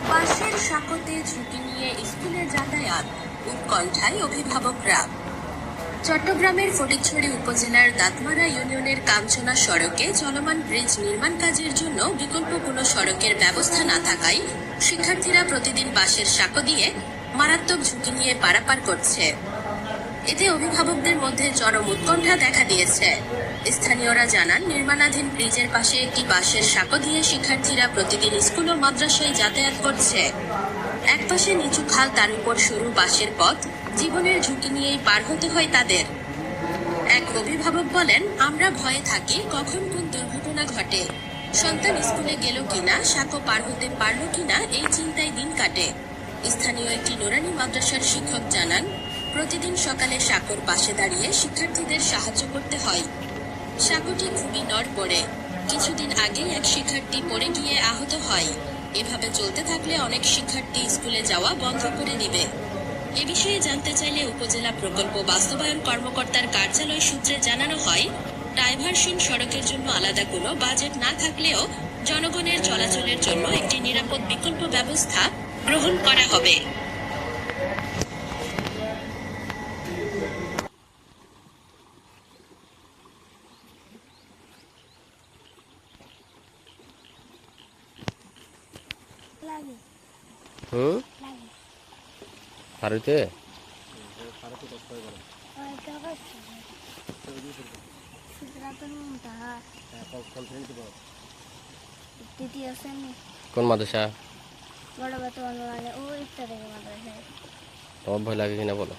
বাসের সাঁকোতে ঝুঁকি নিয়ে স্কুলে যাতায়াত, উৎকণ্ঠায় অভিভাবকরা। চট্টগ্রামের ফটিকছড়ি উপজেলার দাঁতমারা ইউনিয়নের কাঞ্চনা সড়কে চলমান ব্রিজ নির্মাণ কাজের জন্য বিকল্প কোনো সড়কের ব্যবস্থা না থাকায় শিক্ষার্থীরা প্রতিদিন বাসের সাঁকো দিয়ে মারাত্মক ঝুঁকি নিয়ে পারাপার করছে। এতে অভিভাবকদের মধ্যে চরম উৎকণ্ঠা দেখা দিয়েছে। স্থানীয়রা জানান, নির্মাণাধীন ব্রিজের পাশে একটি বাঁশের সাঁকো দিয়ে শিক্ষার্থীরা প্রতিদিন স্কুল ও মাদ্রাসায় যাতায়াত করছে। একপাশে নিচু খাল, তার উপর সরু বাঁশের পথ, জীবনের ঝুঁকি নিয়েই পার হতে হয় তাদের। এক অভিভাবক বলেন, আমরা ভয়ে থাকি কখন কোন দুর্ঘটনা ঘটে, সন্তান স্কুলে গেল কিনা, সাঁকো পার হতে পারল কিনা, এই চিন্তায় দিন কাটে। স্থানীয় একটি নুরানি মাদ্রাসার শিক্ষক জানান, প্রতিদিন সকালে সাঁকোর পাশে দাঁড়িয়ে শিক্ষার্থীদের সাহায্য করতে হয়। সাঁকোটি খুবই নড়বড়ে, কিছুদিন আগেই এক শিক্ষার্থী পড়ে গিয়ে আহত হয়। এভাবে চলতে থাকলে অনেক শিক্ষার্থী স্কুলে যাওয়া বন্ধ করে দিবে। এ বিষয়ে জানতে চাইলে উপজেলা প্রকল্প বাস্তবায়ন কর্মকর্তার কার্যালয় সূত্রে জানানো হয়, ডাইভারশন সড়কের জন্য আলাদা কোনো বাজেট না থাকলেও জনগণের চলাচলের জন্য একটি নিরাপদ বিকল্প ব্যবস্থা গ্রহণ করা হবে। ভারতে কোন মাদ্রাসা? তোমার ভয় লাগে কিনা বলো।